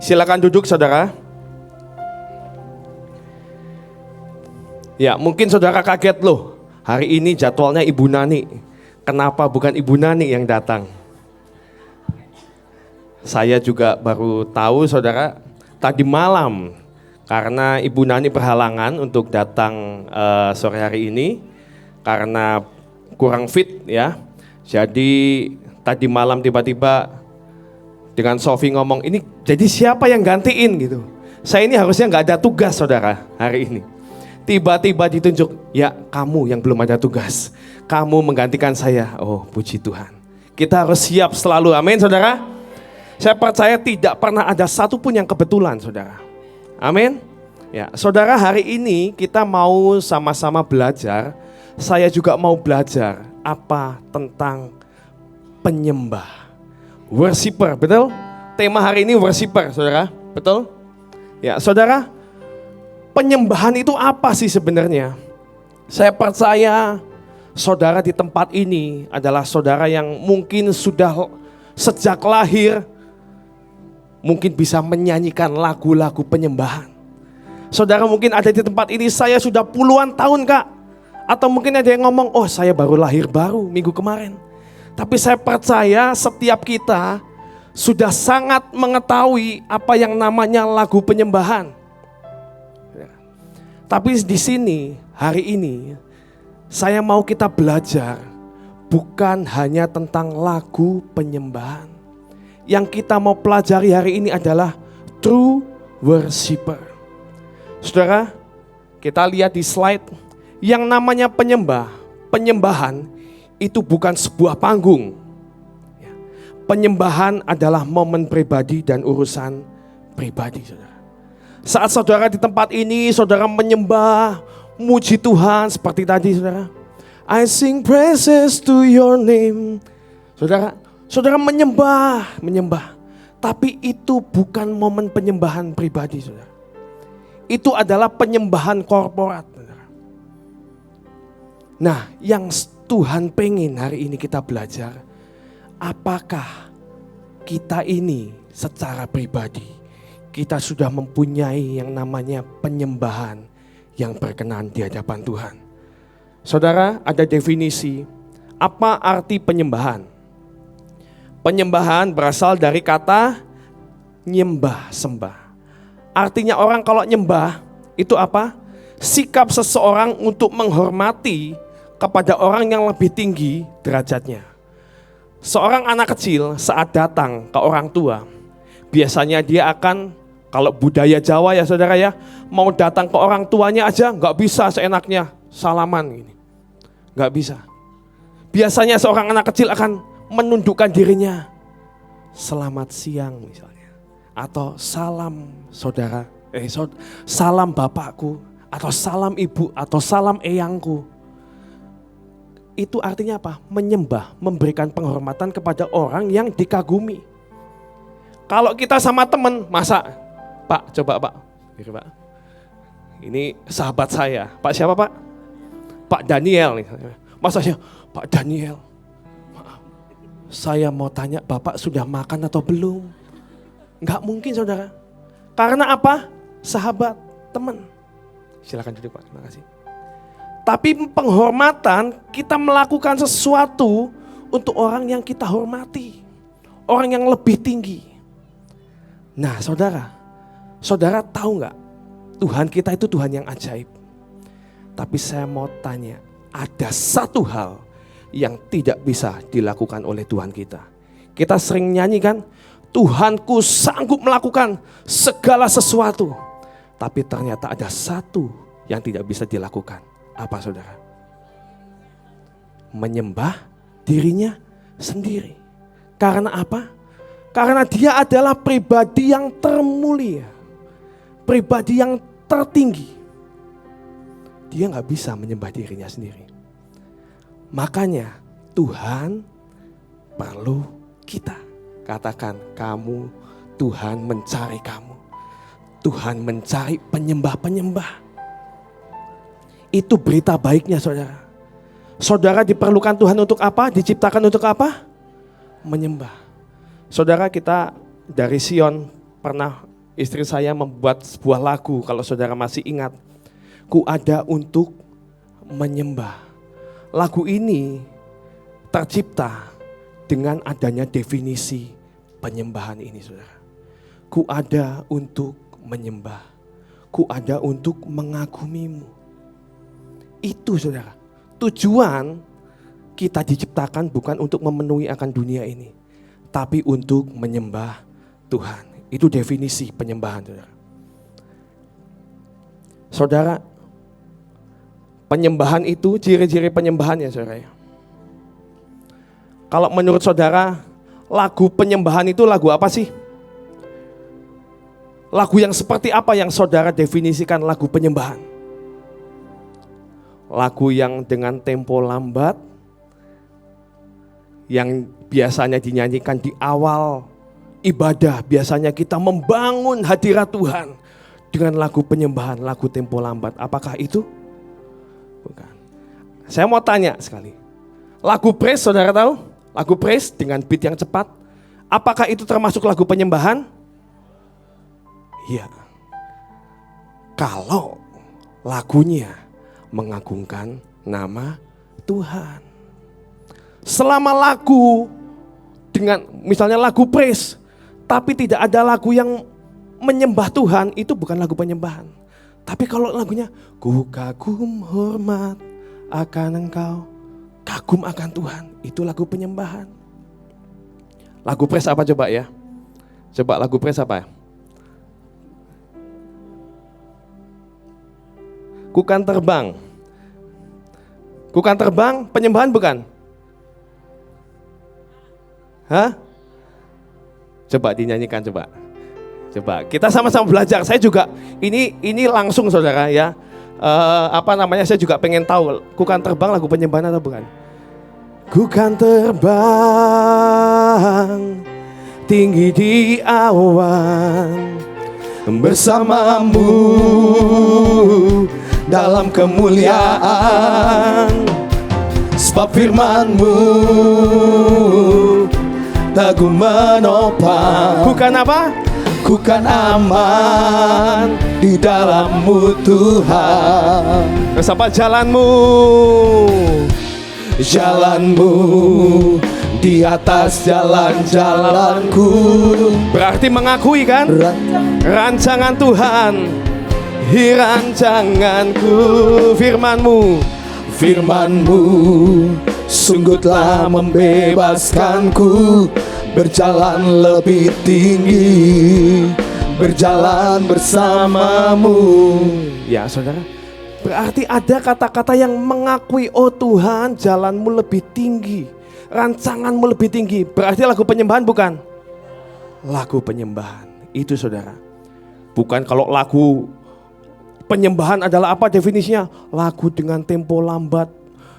Silakan duduk saudara. Ya, mungkin saudara kaget loh. Hari ini jadwalnya Ibu Nani. Kenapa bukan Ibu Nani yang datang? Saya juga baru tahu saudara tadi malam. Karena Ibu Nani berhalangan untuk datang sore hari ini. Karena kurang fit ya. Jadi tadi malam tiba-tiba dengan Sofi ngomong, ini jadi siapa yang gantiin gitu. Saya ini harusnya gak ada tugas saudara hari ini. Tiba-tiba ditunjuk, ya kamu yang belum ada tugas. Kamu menggantikan saya. Oh puji Tuhan. Kita harus siap selalu, amin saudara. Saya percaya tidak pernah ada satupun yang kebetulan saudara. Amin. Ya, saudara hari ini kita mau sama-sama belajar. Saya juga mau belajar apa tentang penyembah. Worshipper, betul? Tema hari ini worshiper saudara, betul? Ya saudara. Penyembahan itu apa sih sebenarnya? Saya percaya saudara di tempat ini adalah saudara yang mungkin sudah sejak lahir mungkin bisa menyanyikan lagu-lagu penyembahan. Saudara mungkin ada di tempat ini, saya sudah puluhan tahun kak. Atau mungkin ada yang ngomong, oh saya baru lahir baru minggu kemarin. Tapi saya percaya setiap kita sudah sangat mengetahui apa yang namanya lagu penyembahan. Tapi di sini, hari ini, saya mau kita belajar bukan hanya tentang lagu penyembahan. Yang kita mau pelajari hari ini adalah true worshiper. Saudara, kita lihat di slide, yang namanya penyembahan itu bukan sebuah panggung. Penyembahan adalah momen pribadi dan urusan pribadi, saudara. Saat saudara di tempat ini, saudara menyembah, muji Tuhan seperti tadi saudara. I sing praises to your name. Saudara menyembah. Tapi itu bukan momen penyembahan pribadi saudara. Itu adalah penyembahan korporat saudara. Nah, yang Tuhan pengen hari ini kita belajar, apakah kita ini secara pribadi kita sudah mempunyai yang namanya penyembahan yang berkenan di hadapan Tuhan. Saudara, ada definisi apa arti penyembahan. Penyembahan berasal dari kata nyembah, sembah. Artinya orang kalau nyembah itu apa? Sikap seseorang untuk menghormati kepada orang yang lebih tinggi derajatnya. Seorang anak kecil saat datang ke orang tua, biasanya dia akan, kalau budaya Jawa ya saudara ya, mau datang ke orang tuanya aja gak bisa seenaknya salaman gini. Gak bisa. Biasanya seorang anak kecil akan menundukkan dirinya. Selamat siang misalnya. Atau salam saudara, salam bapakku. Atau salam ibu, atau salam eyangku. Itu artinya apa? Menyembah, memberikan penghormatan kepada orang yang dikagumi. Kalau kita sama teman, masa Pak, coba Pak. Ini sahabat saya. Pak siapa Pak? Pak Daniel. Masa saya, Pak Daniel. Maaf, saya mau tanya Bapak sudah makan atau belum? Enggak mungkin saudara. Karena apa? Sahabat, teman. Silakan duduk Pak, terima kasih. Tapi penghormatan, kita melakukan sesuatu untuk orang yang kita hormati. Orang yang lebih tinggi. Nah saudara tahu nggak? Tuhan kita itu Tuhan yang ajaib. Tapi saya mau tanya, ada satu hal yang tidak bisa dilakukan oleh Tuhan kita. Kita sering nyanyi kan, Tuhanku sanggup melakukan segala sesuatu. Tapi ternyata ada satu yang tidak bisa dilakukan. Apa saudara? Menyembah dirinya sendiri. Karena apa? Karena dia adalah pribadi yang termulia. Pribadi yang tertinggi. Dia gak bisa menyembah dirinya sendiri. Makanya Tuhan perlu kita. Katakan, kamu, Tuhan mencari kamu. Tuhan mencari penyembah-penyembah. Itu berita baiknya saudara. Saudara diperlukan Tuhan untuk apa? Diciptakan untuk apa? Menyembah. Saudara, kita dari Sion pernah istri saya membuat sebuah lagu, kalau saudara masih ingat. Ku ada untuk menyembah. Lagu ini tercipta dengan adanya definisi penyembahan ini, saudara. Ku ada untuk menyembah. Ku ada untuk mengagumimu. Itu, saudara. Tujuan kita diciptakan bukan untuk memenuhi akan dunia ini, tapi untuk menyembah Tuhan. Itu definisi penyembahan, saudara. Saudara, penyembahan itu ciri-ciri penyembahannya, saudara. Kalau menurut saudara, lagu penyembahan itu lagu apa sih? Lagu yang seperti apa yang saudara definisikan lagu penyembahan? Lagu yang dengan tempo lambat, yang biasanya dinyanyikan di awal ibadah. Biasanya kita membangun hadirat Tuhan dengan lagu penyembahan, lagu tempo lambat. Apakah itu? Bukan. Saya mau tanya sekali. Lagu praise, saudara tahu? Lagu praise dengan beat yang cepat. Apakah itu termasuk lagu penyembahan? Iya. Kalau lagunya mengagungkan nama Tuhan. Selama lagu dengan misalnya lagu praise, tapi tidak ada lagu yang menyembah Tuhan, itu bukan lagu penyembahan. Tapi kalau lagunya, ku kagum hormat akan Engkau, kagum akan Tuhan, itu lagu penyembahan. Lagu praise apa coba ya? Coba lagu praise apa? Ku kan terbang. Ku kan terbang, penyembahan bukan? Hah? Coba dinyanyikan coba. Coba kita sama-sama belajar. Saya juga ini langsung saudara ya. Saya juga pengen tahu. Ku kan terbang lagu penyembahan atau bukan? Ku kan terbang tinggi di awan bersamamu dalam kemuliaan, sebab firman-Mu teguh menopang. Ku kan apa? Ku kan aman di dalam-Mu Tuhan. Terus apa? Jalan-Mu, jalan-Mu di atas jalan-jalanku. Berarti mengakui kan? Rancangan Tuhan, rancanganku. Firman-Mu, firman-Mu sungguh telah membebaskanku, berjalan lebih tinggi, berjalan bersamamu. Ya saudara, berarti ada kata-kata yang mengakui, oh Tuhan jalanmu lebih tinggi, rancanganmu lebih tinggi. Berarti lagu penyembahan bukan? Lagu penyembahan itu saudara. Bukan kalau lagu penyembahan adalah apa definisinya? Lagu dengan tempo lambat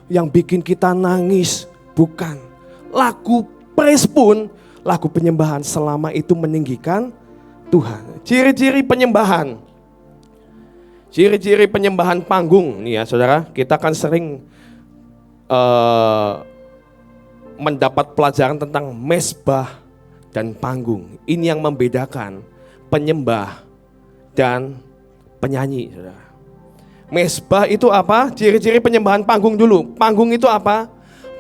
yang bikin kita nangis. Bukan. Lagu praise pun lagu penyembahan selama itu meninggikan Tuhan. Ciri-ciri penyembahan. Ciri-ciri penyembahan panggung. Nih ya saudara, kita kan sering mendapat pelajaran tentang mezbah dan panggung. Ini yang membedakan penyembah dan penyanyi, saudara. Mezbah itu apa? Ciri-ciri penyembahan panggung dulu. Panggung itu apa?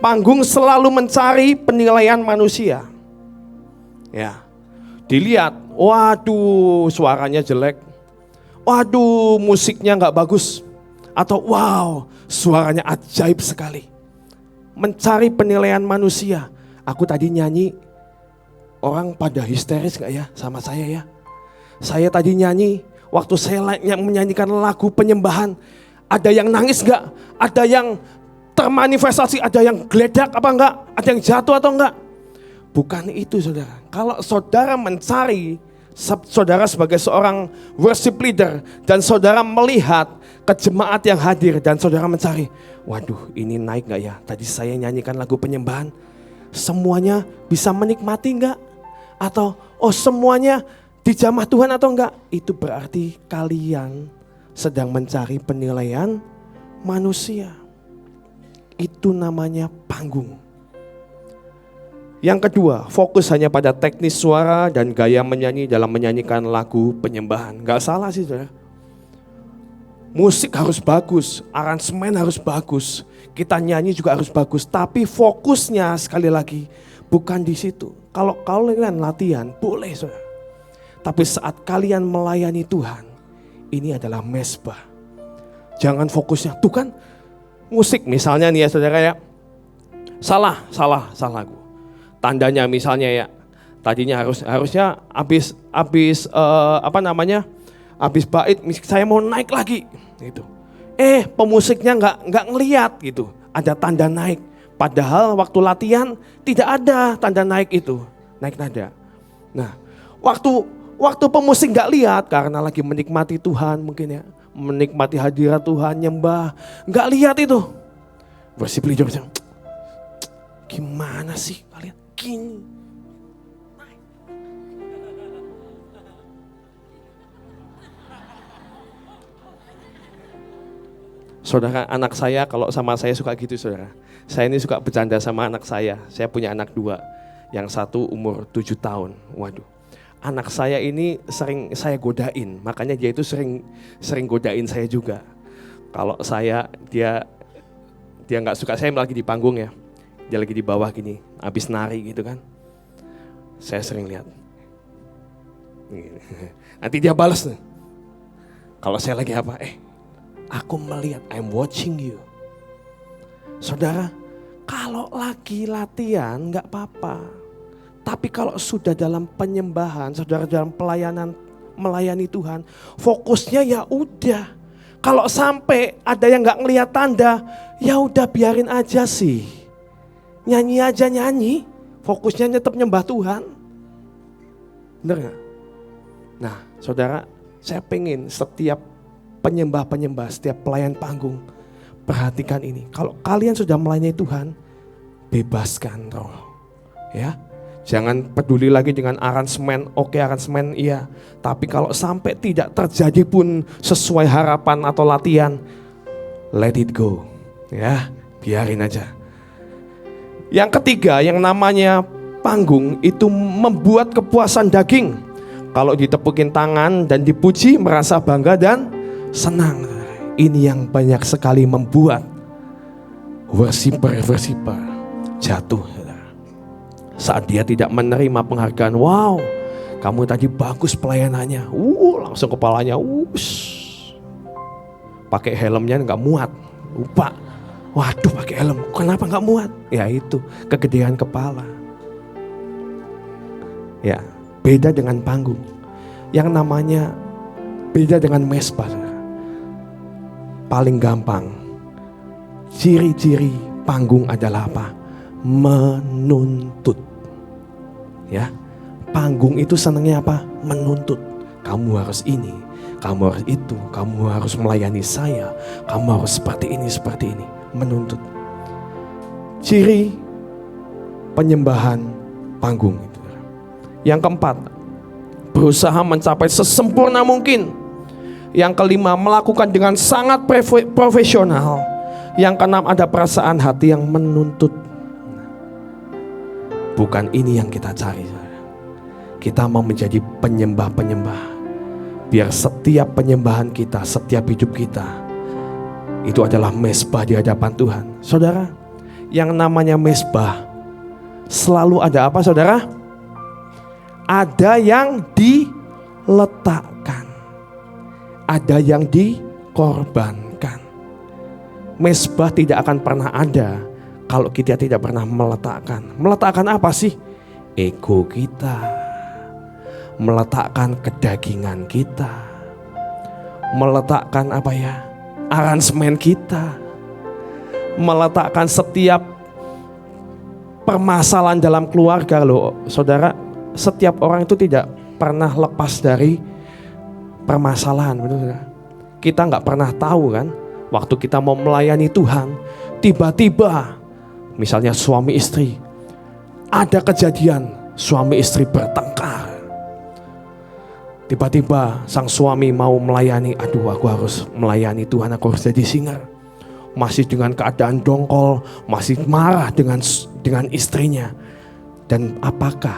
Panggung selalu mencari penilaian manusia. Ya, dilihat, waduh suaranya jelek, waduh musiknya nggak bagus, atau wow suaranya ajaib sekali. Mencari penilaian manusia. Aku tadi nyanyi, orang pada histeris nggak ya sama saya ya? Saya tadi nyanyi, waktu saya menyanyikan lagu penyembahan, ada yang nangis gak? Ada yang termanifestasi, ada yang geledak apa enggak? Ada yang jatuh atau enggak? Bukan itu saudara. Kalau saudara mencari, saudara sebagai seorang worship leader, dan saudara melihat ke jemaat yang hadir, dan saudara mencari, waduh ini naik gak ya? Tadi saya nyanyikan lagu penyembahan, semuanya bisa menikmati enggak? Atau oh semuanya dijamah Tuhan atau enggak? Itu berarti kalian sedang mencari penilaian manusia. Itu namanya panggung. Yang kedua, fokus hanya pada teknis suara dan gaya menyanyi dalam menyanyikan lagu penyembahan. Gak salah sih saudara. Musik harus bagus, aransemen harus bagus, kita nyanyi juga harus bagus. Tapi fokusnya sekali lagi bukan di situ. Kalau kalian latihan boleh saudara. Tapi saat kalian melayani Tuhan, ini adalah mesbah. Jangan fokusnya, tuh kan musik misalnya nih ya saudara ya. Salah lagu. Tandanya misalnya ya, tadinya harusnya habis habis bait saya mau naik lagi gitu. Pemusiknya nggak ngeliat gitu, ada tanda naik. Padahal waktu latihan tidak ada tanda naik itu, naik nada. Nah, waktu pemusik nggak lihat karena lagi menikmati Tuhan mungkin ya, menikmati hadirat Tuhan, nyembah, nggak lihat itu. Worship leader bilang, gimana sih kalian? Gini. Saudara, anak saya kalau sama saya suka gitu saudara. Saya ini suka bercanda sama anak saya. Saya punya anak 2. Yang satu umur 7 tahun. Waduh. Anak saya ini sering saya godain. Makanya dia itu sering godain saya juga. Kalau dia nggak suka, saya lagi di panggung ya. Dia lagi di bawah gini, habis nari gitu kan. Saya sering lihat. Nanti dia balas nih. Kalau saya lagi apa? Aku melihat, I'm watching you. Saudara, kalau lagi latihan nggak apa-apa. Tapi kalau sudah dalam penyembahan, saudara dalam pelayanan, melayani Tuhan, fokusnya ya udah. Kalau sampai ada yang nggak ngelihat tanda, ya udah biarin aja sih. Nyanyi aja nyanyi, fokusnya tetap nyembah Tuhan. Bener gak? Nah saudara, saya pengen setiap penyembah-penyembah, setiap pelayan panggung, perhatikan ini. Kalau kalian sudah melayani Tuhan, bebaskan roh. Ya, jangan peduli lagi dengan aransemen, oke aransemen iya. Tapi kalau sampai tidak terjadi pun sesuai harapan atau latihan, let it go. Ya, biarin aja. Yang ketiga, yang namanya panggung itu membuat kepuasan daging. Kalau ditepukin tangan dan dipuji, merasa bangga dan senang. Ini yang banyak sekali membuat worshiper jatuh. Saat dia tidak menerima penghargaan, wow, kamu tadi bagus pelayanannya. Langsung kepalanya, pakai helmnya nggak muat, lupa. Waduh, pakai helm, kenapa nggak muat? Ya itu, kegedean kepala. Ya, beda dengan panggung. Yang namanya beda dengan mesbah. Paling gampang, ciri-ciri panggung adalah apa? Menuntut. Ya, panggung itu senangnya apa? Menuntut. Kamu harus ini, kamu harus itu, kamu harus melayani saya, kamu harus seperti ini. Menuntut. Ciri penyembahan panggung itu. Yang keempat, berusaha mencapai sesempurna mungkin. Yang kelima, melakukan dengan sangat profesional. Yang keenam, ada perasaan hati yang menuntut. Bukan ini yang kita cari. Kita mau menjadi penyembah-penyembah. Biar setiap penyembahan kita, setiap hidup kita, itu adalah mesbah di hadapan Tuhan. Saudara, yang namanya mesbah selalu ada apa saudara? Ada yang diletakkan, ada yang dikorbankan. Mesbah tidak akan pernah ada kalau kita tidak pernah meletakkan. Meletakkan apa sih? Ego kita, meletakkan kedagingan kita, meletakkan apa ya? Aransemen kita, meletakkan setiap permasalahan dalam keluarga loh saudara. Setiap orang itu tidak pernah lepas dari permasalahan, betul saudara? Kita nggak pernah tahu kan, waktu kita mau melayani Tuhan, tiba-tiba misalnya suami istri, ada kejadian suami istri bertengkar. Tiba-tiba sang suami mau melayani, aduh aku harus melayani Tuhan, aku harus jadi singer. Masih dengan keadaan dongkol, masih marah dengan istrinya. Dan apakah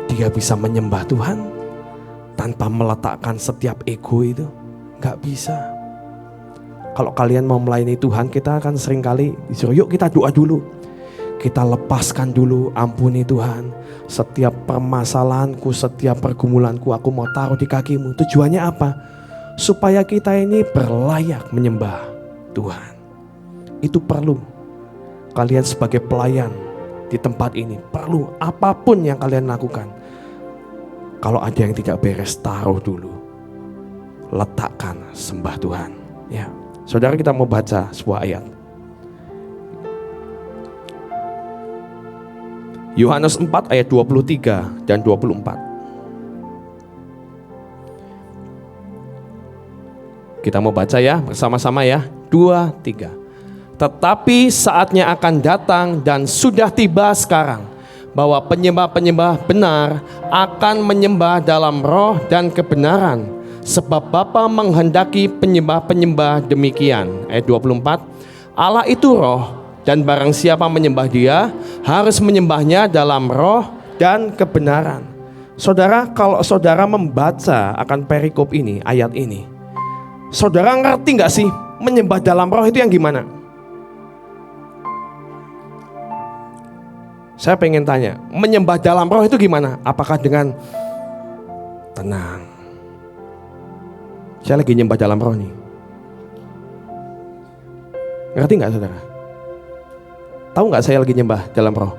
dia bisa menyembah Tuhan tanpa meletakkan setiap ego itu? Gak bisa. Kalau kalian mau melayani Tuhan, kita akan seringkali disuruh, yuk kita doa dulu. Kita lepaskan dulu, ampuni Tuhan. Setiap permasalahanku, setiap pergumulanku aku mau taruh di kakimu. Tujuannya apa? Supaya kita ini berlayak menyembah Tuhan. Itu perlu. Kalian sebagai pelayan di tempat ini perlu apapun yang kalian lakukan. Kalau ada yang tidak beres, taruh dulu. Letakkan, sembah Tuhan. Ya, saudara, kita mau baca sebuah ayat. Yohanes 4 ayat 23 dan 24. Kita mau baca ya bersama-sama ya. 2, 3. Tetapi saatnya akan datang dan sudah tiba sekarang, bahwa penyembah-penyembah benar akan menyembah dalam roh dan kebenaran, sebab Bapa menghendaki penyembah-penyembah demikian. Ayat 24. Allah itu roh, dan barang siapa menyembah Dia harus menyembahnya dalam roh dan kebenaran. Saudara, kalau saudara membaca akan perikop ini, ayat ini, saudara ngerti gak sih menyembah dalam roh itu yang gimana? Saya pengen tanya, menyembah dalam roh itu gimana? Apakah dengan tenang? Saya lagi nyembah dalam roh nih. Ngerti gak saudara? Tahu gak saya lagi nyembah dalam roh?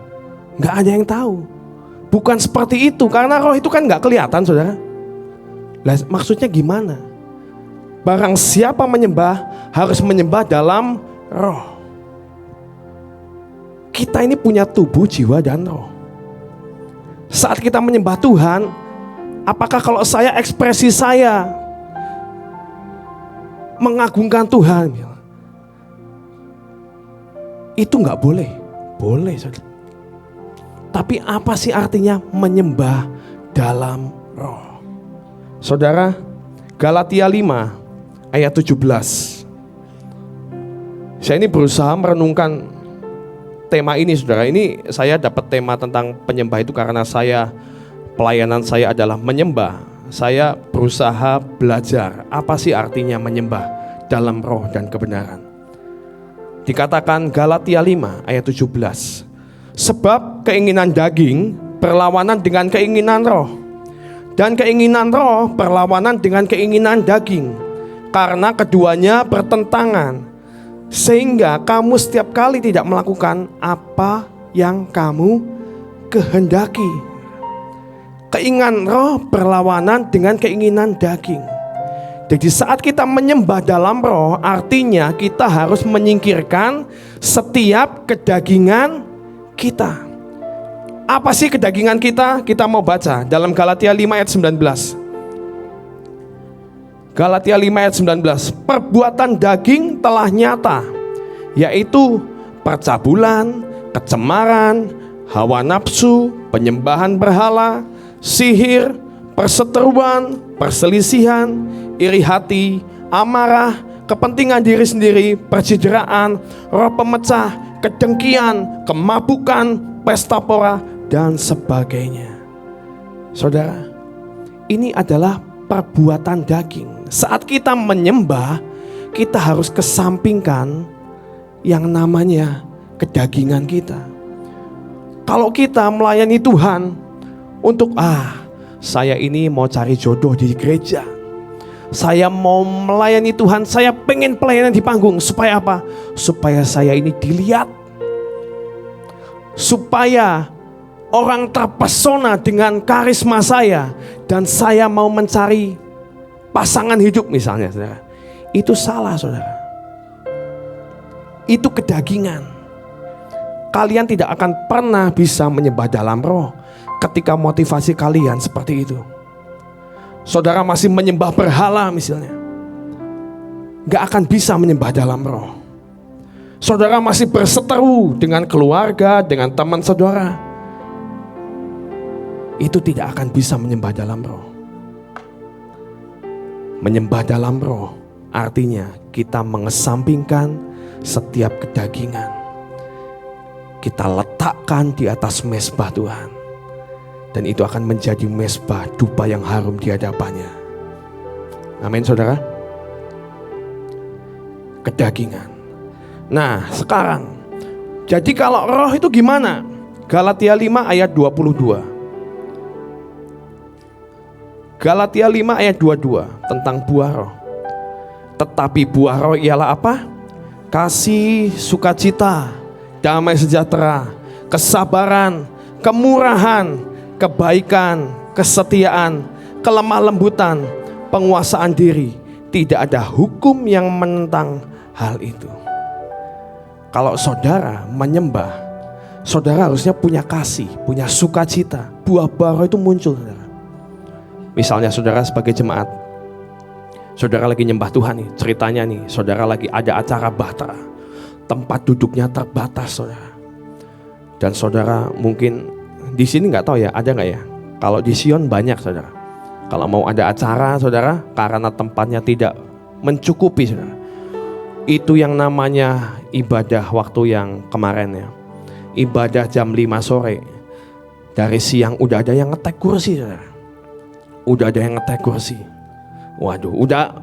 Gak ada yang tahu. Bukan seperti itu, karena roh itu kan gak kelihatan saudara. Lah, maksudnya gimana? Barang siapa menyembah harus menyembah dalam roh. Kita ini punya tubuh, jiwa, dan roh. Saat kita menyembah Tuhan, apakah kalau saya ekspresi saya mengagungkan Tuhan, itu gak boleh? Boleh saudara. Tapi apa sih artinya menyembah dalam roh? Saudara, Galatia 5 ayat 17. Saya ini berusaha merenungkan tema ini saudara. Ini saya dapat tema tentang penyembah itu karena pelayanan saya adalah menyembah. Saya berusaha belajar apa sih artinya menyembah dalam roh dan kebenaran. Dikatakan Galatia 5 ayat 17. Sebab keinginan daging berlawanan dengan keinginan roh, dan keinginan roh berlawanan dengan keinginan daging, karena keduanya bertentangan, sehingga kamu setiap kali tidak melakukan apa yang kamu kehendaki. Keinginan roh berlawanan dengan keinginan daging. Jadi saat kita menyembah dalam roh, artinya kita harus menyingkirkan setiap kedagingan kita. Apa sih kedagingan kita? Kita mau baca dalam Galatia 5 ayat 19. Galatia 5 ayat 19. Perbuatan daging telah nyata, yaitu percabulan, kecemaran, hawa nafsu, penyembahan berhala, sihir, perseteruan, perselisihan, iri hati, amarah, kepentingan diri sendiri, percideraan, roh pemecah, kedengkian, kemabukan, pesta pora, dan sebagainya. Saudara, ini adalah perbuatan daging. Saat kita menyembah, kita harus kesampingkan yang namanya kedagingan kita. Kalau kita melayani Tuhan untuk saya ini mau cari jodoh di gereja, saya mau melayani Tuhan, saya pengen pelayanan di panggung, supaya apa? Supaya saya ini dilihat, supaya orang terpesona dengan karisma saya, dan saya mau mencari pasangan hidup misalnya, saudara. Itu salah saudara. Itu kedagingan. Kalian tidak akan pernah bisa menyembah dalam roh ketika motivasi kalian seperti itu. Saudara masih menyembah berhala misalnya, gak akan bisa menyembah dalam roh. Saudara masih berseteru dengan keluarga, dengan teman saudara, itu tidak akan bisa menyembah dalam roh. Menyembah dalam roh artinya kita mengesampingkan setiap kedagingan. kita letakkan di atas mezbah Tuhan. Dan itu akan menjadi mezbah dupa yang harum di hadapannya. Amin saudara. Kedagingan. Nah sekarang, jadi kalau roh itu gimana? Galatia 5 ayat 22. Galatia 5 ayat 22 tentang buah roh. Tetapi buah roh ialah apa? Kasih, sukacita, damai sejahtera, kesabaran, kemurahan, kebaikan, kesetiaan, kelemah lembutan, penguasaan diri. Tidak ada hukum yang menentang hal itu. Kalau saudara menyembah, saudara harusnya punya kasih, punya sukacita. Buah-buah roh itu muncul, saudara. Misalnya saudara sebagai jemaat, saudara lagi nyembah Tuhan nih, ceritanya nih, saudara lagi ada acara bahtera, tempat duduknya terbatas saudara. Dan saudara mungkin di sini nggak tahu ya, ada nggak ya? Kalau di Sion banyak saudara. Kalau mau ada acara saudara, karena tempatnya tidak mencukupi saudara. Itu yang namanya ibadah waktu yang kemarin ya. Ibadah jam 5 sore. Dari siang udah ada yang ngetek kursi saudara. Udah ada yang ngetek kursi. Waduh, udah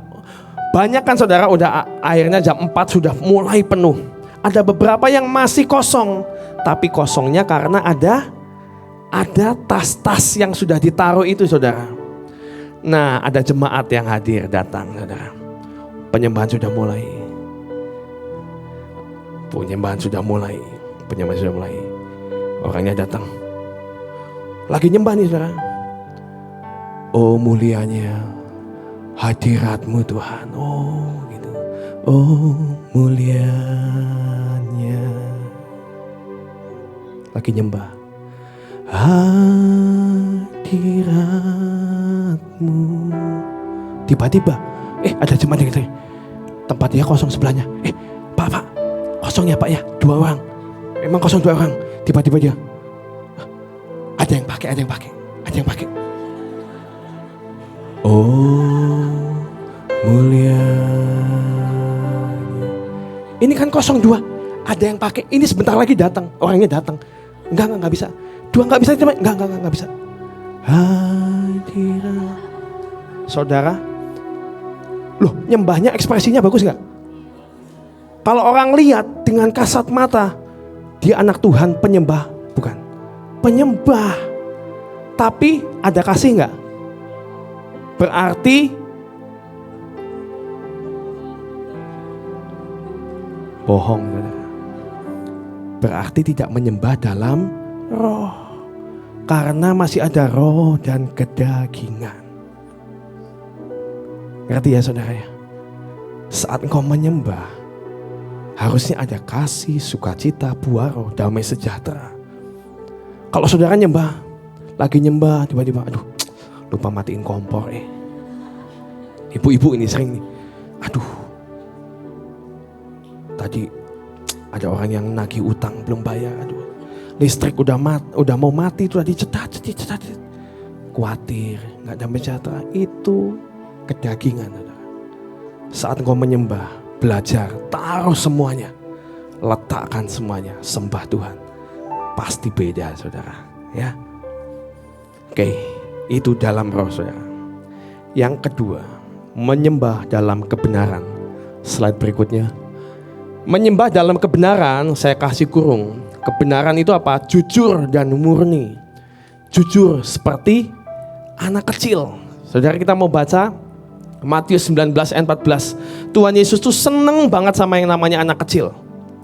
banyak kan saudara, udah akhirnya jam 4 sudah mulai penuh. Ada beberapa yang masih kosong, tapi kosongnya karena ada tas-tas yang sudah ditaruh itu saudara. Nah, ada jemaat yang hadir datang saudara. Penyembahan sudah mulai. Penyembahan sudah mulai. Orangnya datang. Lagi nyembah nih saudara. Oh mulianya hadirat-Mu Tuhan. Oh gitu. Oh mulianya. Lagi nyembah. Hadirat-Mu. Tiba-tiba ada jemaat yang gitu. Tempatnya kosong sebelahnya. Pak, kosong ya Pak ya, 2 orang. Emang kosong 2 orang. Tiba-tiba dia, ada yang pakai. Oh mulia. Ini kan 02. Ada yang pakai. Ini sebentar lagi datang. Orangnya datang. Enggak bisa. 2 enggak bisa. Enggak bisa. Hadirat. Saudara, loh nyembahnya ekspresinya bagus enggak? Kalau orang lihat dengan kasat mata, dia anak Tuhan penyembah, bukan? Penyembah. Tapi ada kasih enggak? Berarti bohong, saudara. Berarti tidak menyembah dalam roh, karena masih ada roh dan kedagingan. Ngerti ya saudara ya? Saat engkau menyembah, harusnya ada kasih, sukacita, buah roh, damai sejahtera. Kalau saudara lagi nyembah, tiba-tiba lupa matiin kompor. Ibu-ibu ini sering nih. Tadi ada orang yang nagih utang belum bayar. Listrik udah mau mati, tuh dicetat. Khawatir, nggak damai sejahtera. Itu kedagingan. Saat engkau menyembah, belajar, taruh semuanya, letakkan semuanya, sembah Tuhan. Pasti beda saudara, ya. Oke, itu dalam roh saudara. Yang kedua, menyembah dalam kebenaran. Slide berikutnya. Menyembah dalam kebenaran, saya kasih kurung. Kebenaran itu apa? Jujur dan murni. Jujur seperti anak kecil. Saudara, kita mau baca Matius 19 ayat 14. Tuhan Yesus tuh seneng banget sama yang namanya anak kecil.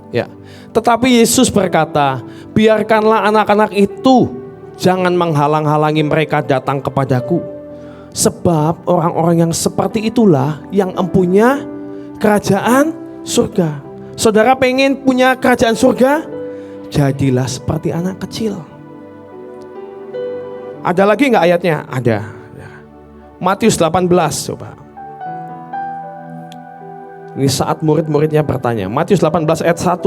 Ya. Tetapi Yesus berkata, biarkanlah anak-anak itu, jangan menghalang-halangi mereka datang kepadaku. Sebab orang-orang yang seperti itulah yang empunya kerajaan surga. Saudara pengen punya kerajaan surga? Jadilah seperti anak kecil. Ada lagi nggak ayatnya? Ada. Matius 18 coba. Ini saat murid-muridnya bertanya. Matius 18 ayat 1.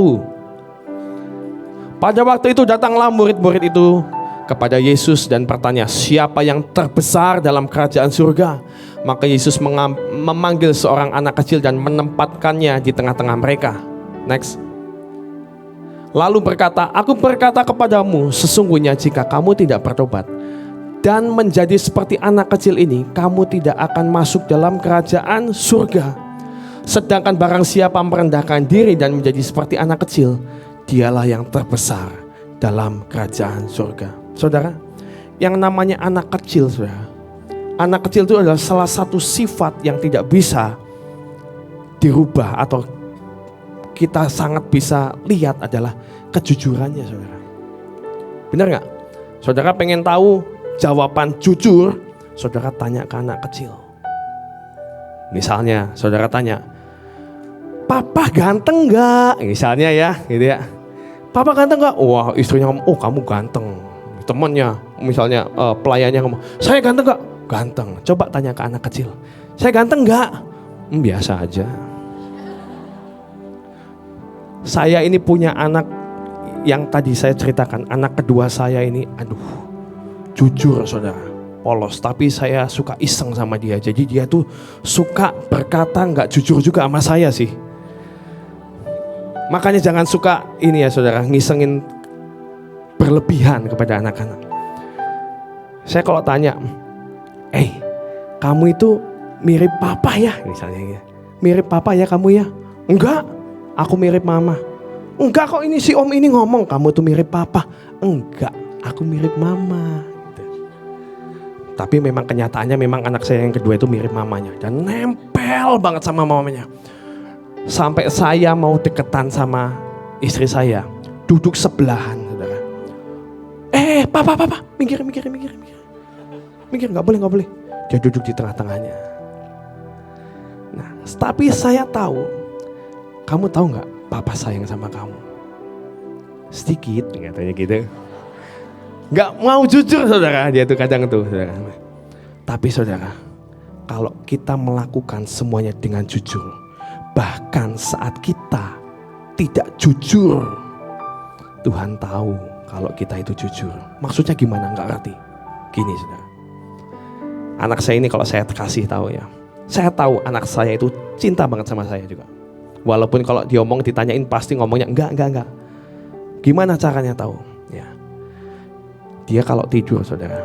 Pada waktu itu datanglah murid-murid itu kepada Yesus dan bertanya, siapa yang terbesar dalam kerajaan surga? Maka Yesus memanggil seorang anak kecil dan menempatkannya di tengah-tengah mereka. Next. Lalu berkata, aku berkata kepadamu, sesungguhnya jika kamu tidak bertobat dan menjadi seperti anak kecil ini, kamu tidak akan masuk dalam kerajaan surga. Sedangkan barang siapa merendahkan diri dan menjadi seperti anak kecil, dialah yang terbesar dalam kerajaan surga. Saudara, yang namanya anak kecil, saudara, anak kecil itu adalah salah satu sifat yang tidak bisa dirubah atau kita sangat bisa lihat adalah kejujurannya, saudara. Benar gak? Saudara pengen tahu jawaban jujur, saudara tanya ke anak kecil. Misalnya saudara tanya, papa ganteng gak? Misalnya ya, gitu ya. Papa ganteng gak? Wah, istrinya ngomong, oh kamu ganteng. Temannya, misalnya pelayannya ngomong, saya ganteng gak? Ganteng. Coba tanya ke anak kecil, saya ganteng gak? Biasa aja. Saya ini punya anak yang tadi saya ceritakan, anak kedua saya ini, aduh, jujur saudara, polos. Tapi saya suka iseng sama dia. Jadi dia tuh suka berkata nggak jujur juga sama saya sih. Makanya jangan suka ini ya saudara, ngisengin berlebihan kepada anak-anak. Saya kalau tanya, kamu itu mirip papa ya, misalnya gitu. Mirip papa ya kamu ya? Enggak, aku mirip mama. Enggak kok, ini si om ini ngomong kamu tuh mirip papa. Enggak, aku mirip mama. Gitu. Tapi memang kenyataannya memang anak saya yang kedua itu mirip mamanya. Dan nempel banget sama mamanya. Sampai saya mau deketan sama istri saya, duduk sebelahan saudara. Papa, minggir, nggak boleh. Dia duduk di tengah-tengahnya. Nah, tapi saya tahu, kamu tahu nggak, papa sayang sama kamu. Sedikit, katanya gitu. Nggak mau jujur saudara, dia tuh kadang tuh saudara. Tapi saudara, kalau kita melakukan semuanya dengan jujur, bahkan saat kita tidak jujur, Tuhan tahu kalau kita itu jujur. Maksudnya gimana? Nggak ngerti. Gini saudara, anak saya ini kalau saya kasih tahu ya, saya tahu anak saya itu cinta banget sama saya juga. Walaupun kalau diomong ditanyain pasti ngomongnya enggak. Gimana caranya tahu? Ya, dia kalau tidur saudara,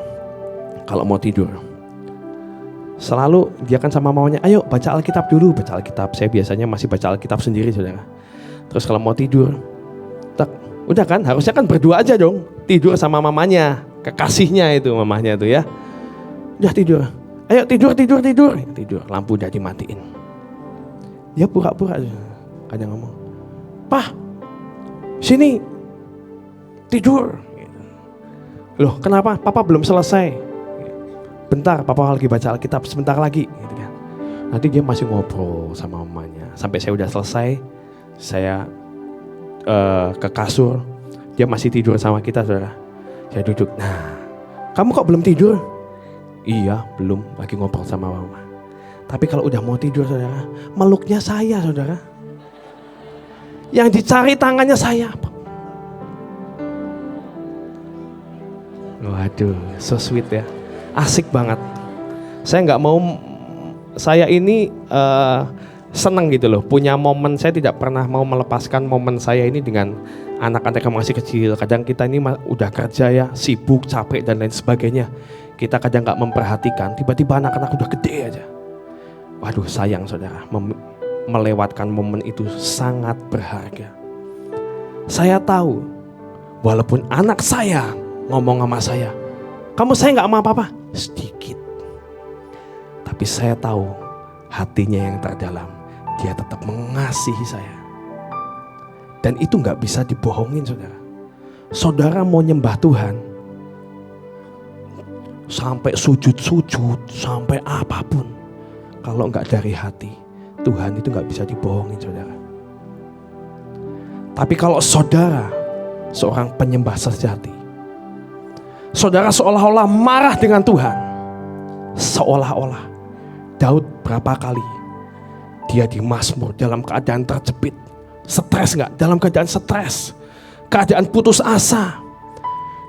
kalau mau tidur, selalu dia kan sama maunya, ayo baca Alkitab dulu, baca Alkitab. Saya biasanya masih baca Alkitab sendiri saudara. Terus kalau mau tidur, udah kan harusnya kan berdua aja dong, tidur sama mamanya, kekasihnya itu mamanya tuh ya. Udah tidur, ayo tidur, lampu udah dimatiin. Dia pura-pura kadang ngomong, "Pah, sini tidur." Loh, kenapa? Papa belum selesai. Bentar, papa lagi baca Alkitab, sebentar lagi gitu kan. Nanti dia masih ngobrol sama mamanya. Sampai saya udah selesai, saya ke kasur, dia masih tidur sama kita saudara. Saya duduk, nah kamu kok belum tidur? Iya belum, lagi ngobrol sama mama. Tapi kalau udah mau tidur saudara, meluknya saya saudara. Yang dicari tangannya saya. Waduh, so sweet ya. Asik banget. Saya nggak mau, saya ini seneng gitu loh. Punya momen, saya tidak pernah mau melepaskan momen saya ini dengan anak-anak yang masih kecil. Kadang kita ini udah kerja ya, sibuk, capek dan lain sebagainya. Kita kadang nggak memperhatikan, tiba-tiba anak-anak udah gede aja. Waduh sayang saudara, melewatkan momen itu sangat berharga. Saya tahu, walaupun anak saya ngomong sama saya, kamu sayang gak sama papa? Sedikit. Tapi saya tahu hatinya yang terdalam, dia tetap mengasihi saya. Dan itu gak bisa dibohongin saudara. Saudara mau nyembah Tuhan, sampai sujud-sujud, sampai apapun, kalau gak dari hati, Tuhan itu gak bisa dibohongin saudara. Tapi kalau saudara seorang penyembah sejati, saudara seolah-olah marah dengan Tuhan. Seolah-olah Daud berapa kali dia di Mazmur dalam keadaan terjepit. Stres gak? Dalam keadaan stres, keadaan putus asa,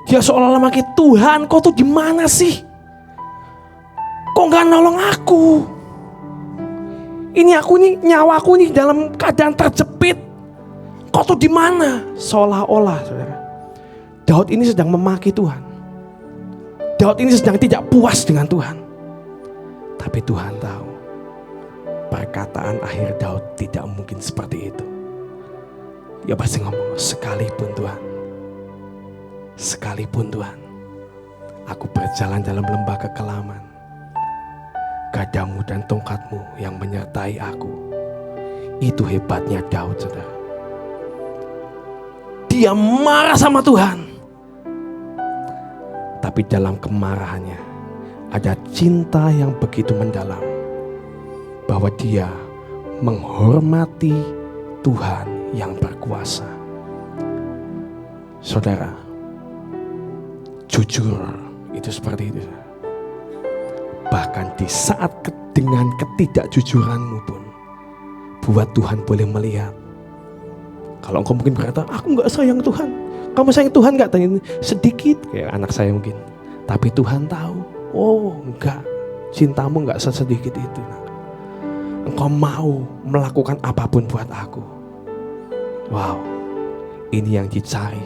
dia seolah-olah makin, Tuhan kau tuh di mana sih? Kok gak nolong aku? Ini aku nih, nyawaku nih dalam keadaan terjepit. Kau tuh di mana? Seolah-olah saudara, Daud ini sedang memaki Tuhan. Daud ini sedang tidak puas dengan Tuhan. Tapi Tuhan tahu perkataan akhir Daud tidak mungkin seperti itu. Dia pasti ngomong, sekalipun Tuhan, aku berjalan dalam lembah kekelaman, gadamu dan tongkatmu yang menyertai aku. Itu hebatnya Daud, saudara. Dia marah sama Tuhan, tapi dalam kemarahannya ada cinta yang begitu mendalam, bahwa dia menghormati Tuhan yang berkuasa. Saudara, jujur itu seperti itu. Bahkan di saat dengan ketidakjujuranmu pun, buat Tuhan boleh melihat. Kalau engkau mungkin berkata, aku gak sayang Tuhan. Kamu sayang Tuhan gak? Tanya sedikit, kayak anak saya mungkin. Tapi Tuhan tahu, oh enggak, cintamu gak sesedikit itu. Engkau mau melakukan apapun buat aku. Wow, ini yang dicari.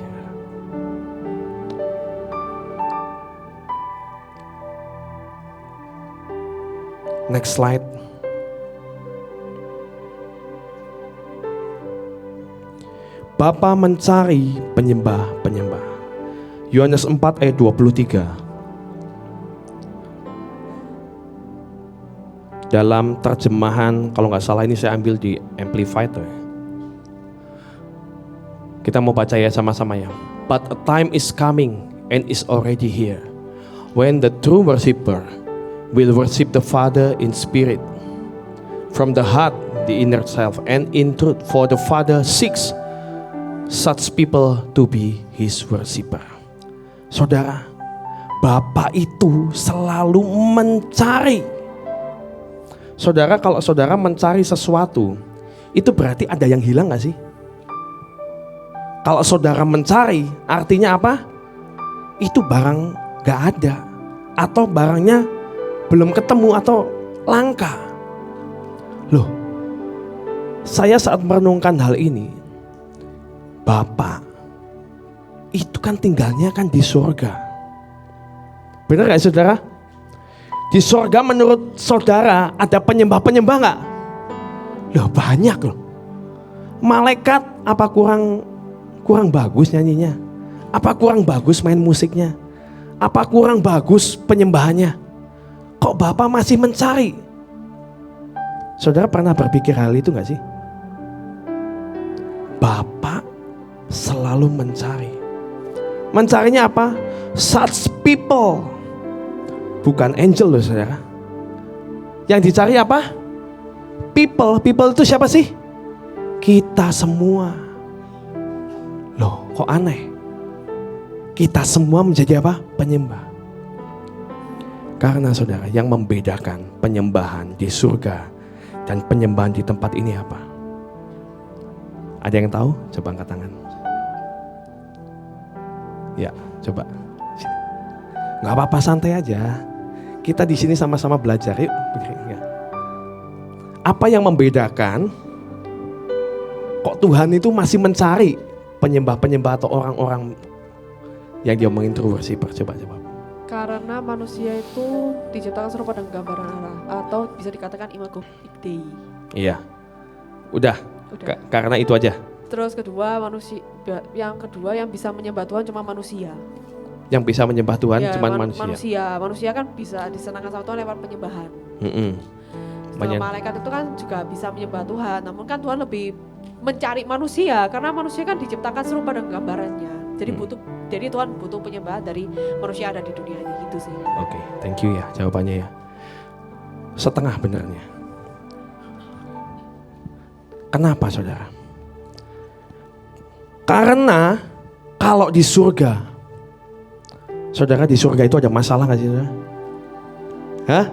Next slide. Bapa mencari penyembah-penyembah. Yohanes 4 ayat 23. Dalam terjemahan, kalau nggak salah ini saya ambil di Amplified. Kita mau baca ya sama-sama ya. But a time is coming and is already here, when the true worshipper will worship the Father in spirit, from the heart, the inner self, and in truth. For the Father seeks such people to be His worshipper. Saudara, Bapa itu selalu mencari. Saudara, kalau saudara mencari sesuatu, itu berarti ada yang hilang gak sih? Kalau saudara mencari, artinya apa? Itu barang gak ada, atau barangnya belum ketemu atau langka. Loh, saya saat merenungkan hal ini, Bapa itu kan tinggalnya kan di surga. Benar gak saudara? Di surga menurut saudara ada penyembah-penyembah gak? Loh banyak loh. Malaikat apa kurang bagus nyanyinya? Apa kurang bagus main musiknya? Apa kurang bagus penyembahannya? Kok Bapa masih mencari? Saudara pernah berpikir hal itu gak sih? Bapa selalu mencari. Mencarinya apa? Such people. Bukan angel loh saudara. Yang dicari apa? People. People itu siapa sih? Kita semua. Loh kok aneh? Kita semua menjadi apa? Penyembah. Karena saudara, yang membedakan penyembahan di surga dan penyembahan di tempat ini apa? Ada yang tahu? Coba angkat tangan. Ya, coba. Gak apa-apa, santai aja. Kita di sini sama-sama belajar, yuk. Apa yang membedakan? Kok Tuhan itu masih mencari penyembah-penyembah atau orang-orang yang dia diomongin true worshiper? Coba. Karena manusia itu diciptakan serupa dengan gambaran Allah, atau bisa dikatakan imago Dei. Iya. Udah. Karena itu aja. Terus yang kedua yang bisa menyembah Tuhan cuma manusia. Yang bisa menyembah Tuhan ya, cuma manusia. Manusia kan bisa disenangkan sama Tuhan lewat penyembahan. Malaikat itu kan juga bisa menyembah Tuhan, namun kan Tuhan lebih mencari manusia karena manusia kan diciptakan serupa dengan gambarannya. Jadi Tuhan butuh penyembahan dari manusia ada di dunia ini, gitu sih. Oke, thank you ya jawabannya ya. Setengah benarnya. Kenapa saudara? Karena kalau di surga, saudara di surga itu ada masalah gak sih saudara? Hah?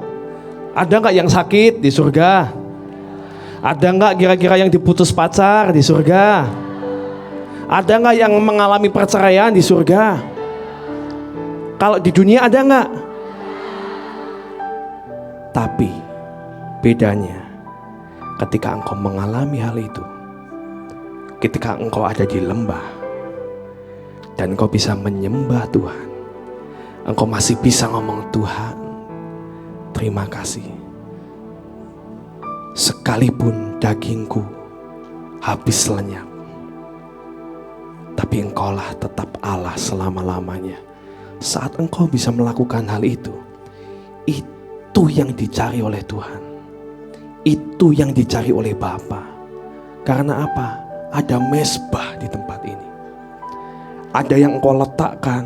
Ada gak yang sakit di surga? Ada gak kira-kira yang diputus pacar di surga? Ada gak yang mengalami perceraian di surga? Kalau di dunia ada gak? Tapi bedanya ketika engkau mengalami hal itu, ketika engkau ada di lembah dan engkau bisa menyembah Tuhan, engkau masih bisa ngomong, Tuhan, terima kasih. Sekalipun dagingku habis lenyap, tapi engkaulah tetap Allah selama-lamanya. Saat engkau bisa melakukan hal itu yang dicari oleh Tuhan. Itu yang dicari oleh Bapa. Karena apa? Ada mezbah di tempat ini. Ada yang engkau letakkan,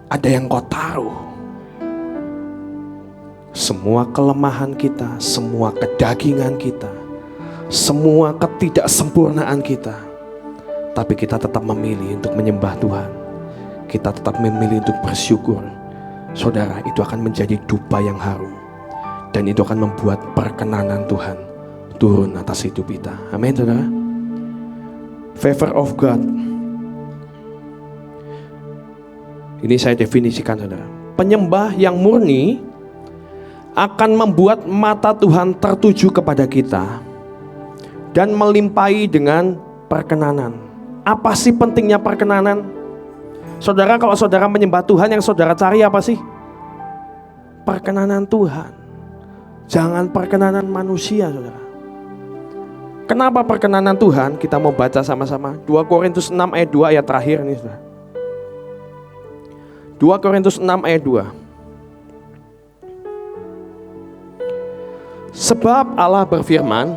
ada yang engkau taruh. Semua kelemahan kita, semua kedagingan kita, semua ketidaksempurnaan kita, tapi kita tetap memilih untuk menyembah Tuhan. Kita tetap memilih untuk bersyukur. Saudara, itu akan menjadi dupa yang harum, dan itu akan membuat perkenanan Tuhan turun atas hidup kita. Amin, saudara. Favor of God, ini saya definisikan, saudara. Penyembah yang murni akan membuat mata Tuhan tertuju kepada kita dan melimpahi dengan perkenanan. Apa sih pentingnya perkenanan? Saudara, kalau saudara menyembah Tuhan, yang saudara cari apa sih? Perkenanan Tuhan. Jangan perkenanan manusia, saudara. Kenapa perkenanan Tuhan? Kita mau baca sama-sama 2 Korintus 6 ayat 2 ayat terakhir ini, saudara. 2 Korintus 6 ayat 2. Sebab Allah berfirman,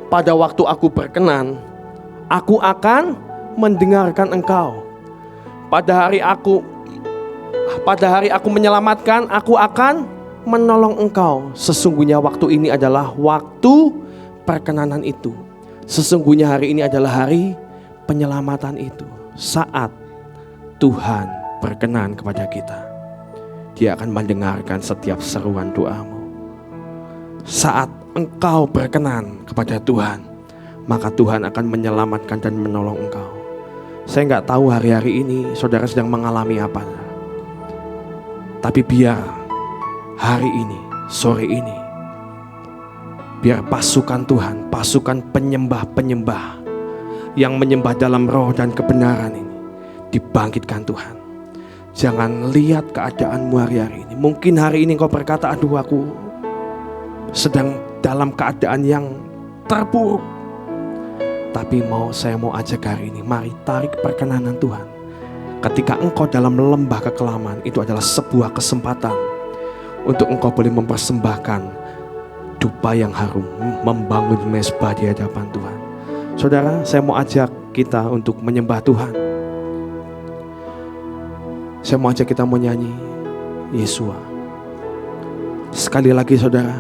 pada waktu aku berkenan, aku akan mendengarkan engkau. Pada hari aku menyelamatkan, aku akan menolong engkau. Sesungguhnya waktu ini adalah waktu perkenanan itu. Sesungguhnya hari ini adalah hari penyelamatan itu. Saat Tuhan berkenan kepada kita, Dia akan mendengarkan setiap seruan doamu. Saat engkau berkenan kepada Tuhan, maka Tuhan akan menyelamatkan dan menolong engkau. Saya nggak tahu hari-hari ini saudara sedang mengalami apa, tapi biar hari ini, sore ini, biar pasukan Tuhan, pasukan penyembah-penyembah yang menyembah dalam roh dan kebenaran ini dibangkitkan Tuhan. Jangan lihat keadaanmu hari-hari ini. Mungkin hari ini kau berkata, aduh, aku sedang dalam keadaan yang terpuruk. Tapi saya mau ajak hari ini, mari tarik perkenanan Tuhan. Ketika engkau dalam lembah kekelaman, itu adalah sebuah kesempatan untuk engkau boleh mempersembahkan dupa yang harum, membangun mezbah di hadapan Tuhan. Saudara, saya mau ajak kita untuk menyembah Tuhan. Saya mau ajak kita menyanyi Yesua. Sekali lagi, saudara,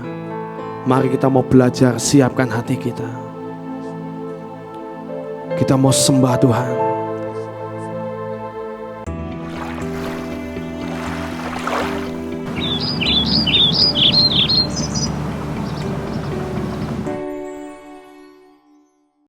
mari kita mau belajar, siapkan hati kita. Kita mau sembah Tuhan.